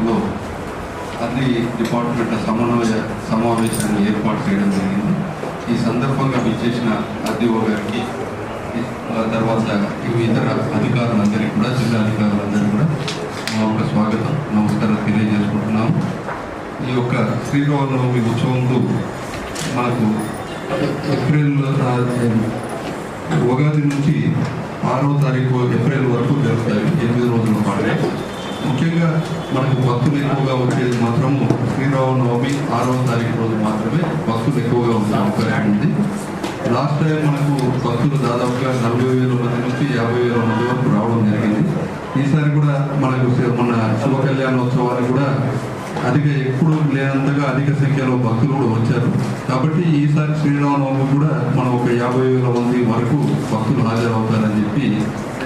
ఆధ్వర్యంలో అన్ని డిపార్ట్మెంట్ల సమన్వయ సమావేశాన్ని ఏర్పాటు చేయడం జరిగింది. ఈ సందర్భంగా విచ్చేసిన ఆర్డీఓ గారికి, తర్వాత ఇతర అధికారులందరికీ కూడా, జిల్లా అధికారులందరికీ కూడా మా యొక్క స్వాగతం, నమస్కారం తెలియజేసుకుంటున్నాము. ఈ యొక్క శ్రీరామనవమి ఉత్సవంలో మనకు ఉగాది నుంచి 6వ తారీఖు ఏప్రిల్ వరకు జరుగుతాయి, 8 రోజుల పాటు. ముఖ్యంగా మనకు భక్తులు ఎక్కువగా వచ్చేది మాత్రము శ్రీరామనవమి 6వ తారీఖు రోజు మాత్రమే భక్తులు ఎక్కువగా వచ్చే అవకాశం ఉంది. లాస్ట్ టైం మనకు భక్తులు దాదాపుగా 40,000 మంది నుంచి 50,000 మంది వరకు రావడం జరిగింది. ఈసారి కూడా మనకు మన శుభ కళ్యాణోత్సవాలు కూడా ఎప్పుడు లేనంతగా అధిక సంఖ్యలో భక్తులు కూడా వచ్చారు. కాబట్టి ఈసారి శ్రీరామనవమి కూడా మనం ఒక 50,000 మంది వరకు భక్తులు హాజరవుతారని చెప్పి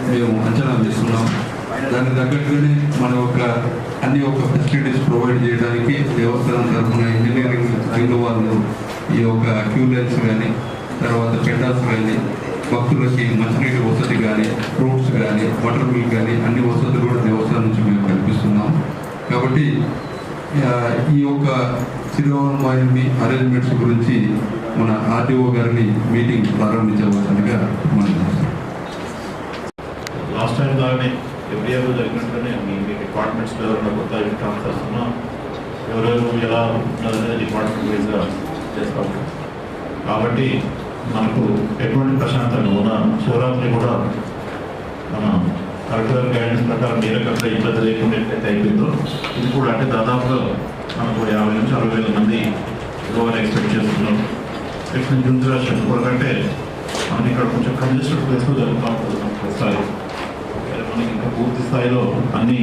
మేము అంచనా వేస్తున్నాం. దానికి తగ్గట్టుగానే మన యొక్క అన్ని ఫెసిలిటీస్ ప్రొవైడ్ చేయడానికి దేవస్థానం తరఫున ఇంజనీరింగ్ రంగ వాళ్ళు ఈ యొక్క క్యూ లైన్స్ కానీ, తర్వాత పెండాల్స్ కానీ, భక్తులకి మంచినీటి వసతి కానీ, ఫ్రూట్స్ కానీ, వాటర్ బిల్ కానీ అన్ని వసతులు కూడా దేవస్థానం నుంచి మేము కల్పిస్తున్నాం. కాబట్టి ఈ యొక్క శ్రీరామనవమి అరేంజ్మెంట్స్ గురించి మన ఆర్డీఓ గారిని మీటింగ్ ప్రారంభించవలసిందిగా మనం లాస్ట్ టైం లాగానే ఎవ్రీ ఇయర్ జరిగినట్లనే మీ డిపార్ట్మెంట్స్లో ఎవరైనా కొత్త ట్రాన్స్ఫర్స్ ఉన్నా ఎవరెవరు ఎలా ఉంటుందనేది డిపార్ట్మెంట్ వైజ్గా చేస్తాం. కాబట్టి మనకు ఎటువంటి ప్రశాంతంగా ఉన్న శివరాత్రి కూడా మన కలెక్టర్ గైడెన్స్ ప్రకారం ఏ రకంగా ఇబ్బంది లేకుండా ఎట్లయితే అయిపోయిందో ఇది కూడా అంటే దాదాపుగా మనకు 50 నుంచి 60,000 మంది ఓవర్ ఎక్స్పెక్ట్ చేస్తున్నాం. నెక్స్ట్ జూన్గా చెప్పుకోవాలంటే మనకి ఇక్కడ కొంచెం కంజెస్టెడ్ ప్లేస్లో జరుగుతూ ఉంటుంది. మనకి ఇంకా పూర్తి స్థాయిలో అన్నీ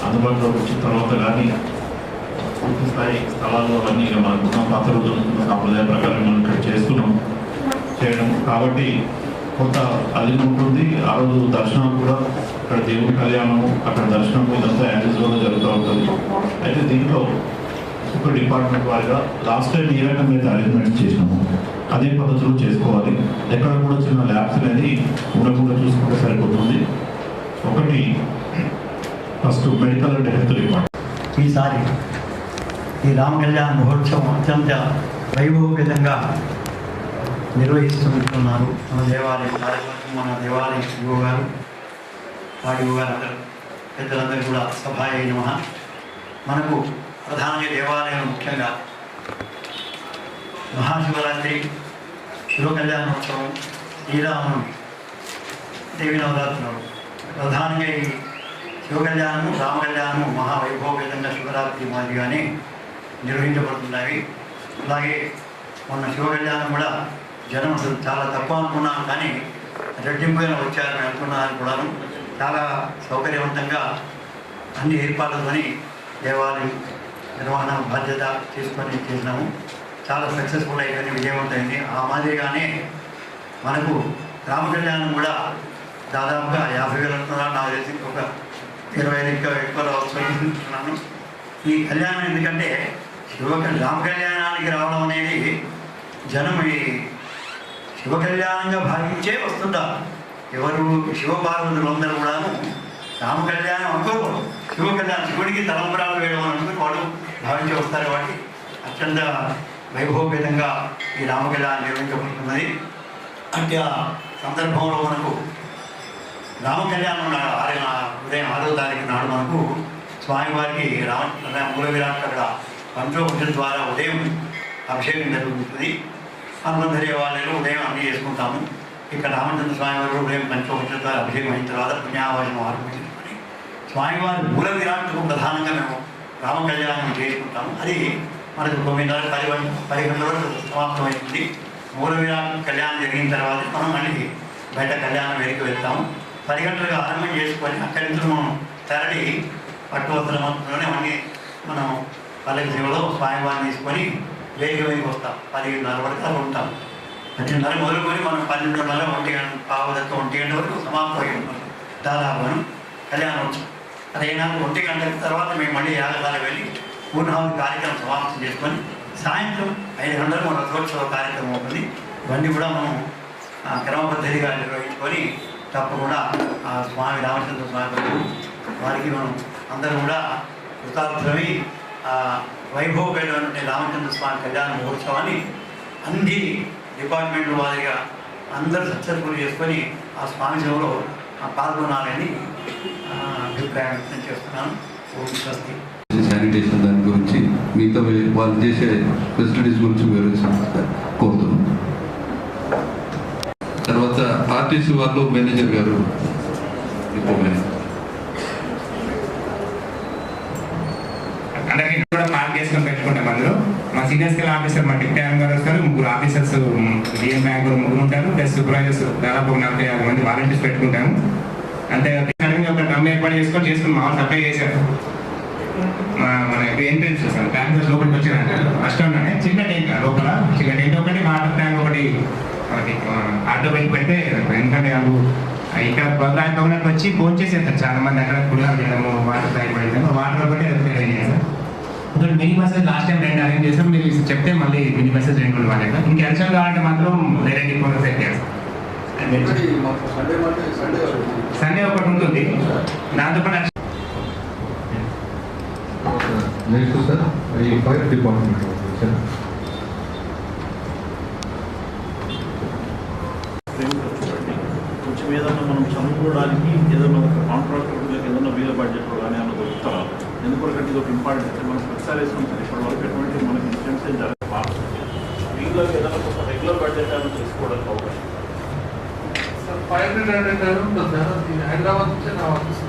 అందుబాటులోకి వచ్చిన తర్వాత కానీ పూర్తి స్థాయి స్థలాల్లో అన్నీ మనకున్న పాత రోజులు సాంప్రదాయ ప్రకారం మనం ఇక్కడ చేయడం కాబట్టి కొంత అల్లి ఉంటుంది. ఆ రోజు దర్శనం కూడా ఇక్కడ దేవుడి కళ్యాణము, అక్కడ దర్శనం ఇదంతా యాజిస్లో జరుగుతూ ఉంటుంది. అయితే దీంట్లో ఒక డిపార్ట్మెంట్ వారిగా లాస్ట్ టైం ఏ రకంగా అయితే అరేంజ్మెంట్స్ చేసినాము అదే పద్ధతిలో చేసుకోవాలి. ఎక్కడ కూడా చిన్న ల్యాబ్స్ అనేది ఉండకుండా చూసుకుంటే సరిపోతుంది. ఒకటి first medical and health department ఈసారి ఈ రామ కళ్యాణ మహోత్సవం అత్యంత వైభవపేతంగా నిర్వహిస్తున్నారు. మన దేవాలయం కార్యక్రమం, మన దేవాలయం యువ గారు, వాడి యువ గారు అందరూ పెద్దలందరూ కూడా సభాయ నమః. మనకు ప్రధానంగా దేవాలయం ముఖ్యంగా మహాశివరాత్రి, శివ కళ్యాణోత్సవం, శ్రీరామనవమి, దేవి నవరాత్రులు ప్రధానంగా ఈ శివ కళ్యాణము, రామ కళ్యాణము మహావైభవపేతంగా శివరాత్రి మాదిరిగానే నిర్వహించబడుతున్నాయి. అలాగే మొన్న శివ కళ్యాణం కూడా జనం అసలు చాలా తక్కువ అనుకున్నాం, కానీ రెట్టింపుగా వచ్చారు అనుకున్నాను కూడాను. చాలా సౌకర్యవంతంగా అన్ని ఏర్పాట్లతోని దేవాలయం నిర్వహణ బాధ్యత తీసుకొని చేసినాము. చాలా సక్సెస్ఫుల్ అయిపోయింది, విజయవంతమైంది. ఆ మాదిరిగానే మనకు రామ కళ్యాణం కూడా దాదాపుగా 50,000 నాకు తెలిసి ఒక 20,000 ఎక్కువ వచ్చుకుంటున్నాను. ఈ కళ్యాణం ఎందుకంటే రామ కళ్యాణానికి రావడం అనేది జనం ఈ శివ కళ్యాణంగా భావించే వస్తుంటారు. ఎవరు శివపార్వతులందరూ కూడాను రామ కళ్యాణం అనుకోరు, శివ కళ్యాణం శివుడికి తలంబరాలు వేయడం అనుకుని వాళ్ళు భావించి వస్తారు. కాబట్టి అత్యంత వైభవపేతంగా ఈ రామ కళ్యాణం నిర్వహించబడుతున్నది. అంటే ఆ సందర్భంలో మనకు రామ కళ్యాణం ఉదయం 6వ తారీఖు నాడు మనకు స్వామివారికి మూల విరాట్ అక్కడ పంచోపనిష ద్వారా ఉదయం అభిషేకం జరుగుతుంది. హనుమంత దేవాలయంలో ఉదయం అన్నీ చేసుకుంటాము. ఇక్కడ రామచంద్ర స్వామివారు ఉదయం పంచోపనిష ద్వారా అభిషేకం అయిన తర్వాత పుణ్యావాసం ఆరంభించుకొని స్వామివారి మూల విరాట్కు ప్రధానంగా మేము రామ కళ్యాణం చేసుకుంటాము. అది మనకు 9:10 గంటల వరకు సమాప్తమవుతుంది. మూల విరాట్ కళ్యాణం జరిగిన తర్వాత మనం మళ్ళీ బయట కళ్యాణం వేదిక వెళ్తాము. 10 గంటలకు ఆరంభం చేసుకొని అక్కడి నుంచి మనం తరలి పట్టువస్త్రంలోనే అన్నీ మనం పల్లెకి సేవలో స్వామివారిని తీసుకొని వేదిక మీదకి వస్తాం. 10:30 వరకు అలా ఉంటాం. 10:30 మొదలుకొని మనం 12:30 1 గంట 1 గంట వరకు సమాప్తం అయి ఉంటాం. దాదాపు కళ్యాణోత్సవం అదైనా 1 గంటల తర్వాత మేము మళ్ళీ యాగశాల వెళ్ళి పూర్ణాహుతి కార్యక్రమం సమాప్తం చేసుకొని సాయంత్రం 5 గంటలకు మన రథోత్సవ కార్యక్రమం అవుతుంది. ఇవన్నీ కూడా మనం క్రమ పద్ధతిగా నిర్వహించుకొని తప్పకుండా ఆ స్వామి రామచంద్ర స్వామి వారికి మనం అందరూ కూడా కృతార్థమై వైభవపేటటువంటి రామచంద్ర స్వామి కళ్యాణ మహోత్సవాన్ని అన్ని డిపార్ట్మెంట్ల వారిగా అందరూ సక్సెస్ఫుల్ చేసుకొని ఆ స్వామి సేవలో పాల్గొనాలని అభిప్రాయం వ్యక్తం చేస్తున్నాను. ఓం స్వస్తి. శానిటేషన్ దాని గురించి మిగతా వాళ్ళు చేసే ఫెసిలిటీస్ గురించి వివరించాలని కోరుతున్నాం. తర్వాత ఆర్టీసీ వాళ్ళు మేనేజర్ గారు అందరికీ కూడా పార్క్ చేసుకొని పెట్టుకుంటాం. అందులో మా సీనియర్ స్కేల్ ఆఫీసర్ మా డిప్యూటీ ఎంఎం గారు వస్తారు, 3 ఆఫీసర్స్ డిఎం బ్యాంక్ 3 ఉంటారు, ప్లస్ సూపర్వైజర్స్ దాదాపు 40-50 మంది వాలంటీర్స్ పెట్టుకుంటాము. అంతే ఒక కమ్మి ఏర్పాటు చేసుకుని మామూలు సప్లై చేశారు. మన ఎంట్రెన్స్ ట్యాంకర్స్ లోపలికి వచ్చినాక ఫస్ట్ ఉన్నానే చిన్న టెంట్ లోపల చిన్న టెంట్ ఒకటి, వాటర్ ట్యాంక్ ఒకటి మనకి ఆటో బైక్ పెడితే, ఎందుకంటే వాళ్ళు ఇక్కడ ప్రోగ్రామ్ ఉన్నట్టు వచ్చి ఫోన్ చేసేస్తారు చాలా మంది అక్కడ కులాలు చేయడము, వాటర్ ట్యాంక్ పడేదాము, వాటర్ ఒకటి అరేంజ్ చేశారు. ఇక్కడ mini buses last time 2 arrange చేస్తాం. మీరు చెప్తే మళ్ళీ మినీ బస్సెస్ 2 వాళ్ళ ఇంకా ఎలక్షన్ కావాలంటే మాత్రం వేరే డిపోలో సెట్ చేస్తాం. సండే ఒకటి ఉంటుంది. దాంతోపాటు నెక్స్ట్ సార్ ఈ ఫైర్ డిపార్ట్మెంట్ కొంచెం ఏదన్నా మనం చదువుకోవడానికి ఏదైనా ఒక కాంట్రాక్టర్లకు ఏదైనా వేరే బడ్జెట్లో కానీ ఏమైనా దొరుకుతారా? ఎందుకంటే ఇది ఒక ఇంపార్టెంట్ అంటే మనం ప్రతిసారి వేసుకుంటాం. ఇప్పటి వరకు ఎటువంటి మనకి ఇన్సిడెంట్స్ ఏం జరగదు. వీళ్ళకి ఏదైనా ఒక రెగ్యులర్ బడ్జెట్ ఏమైనా చేసుకోవడానికి అవకాశం. సార్ 500 హైదరాబాద్ నుంచి నా ఆఫీస్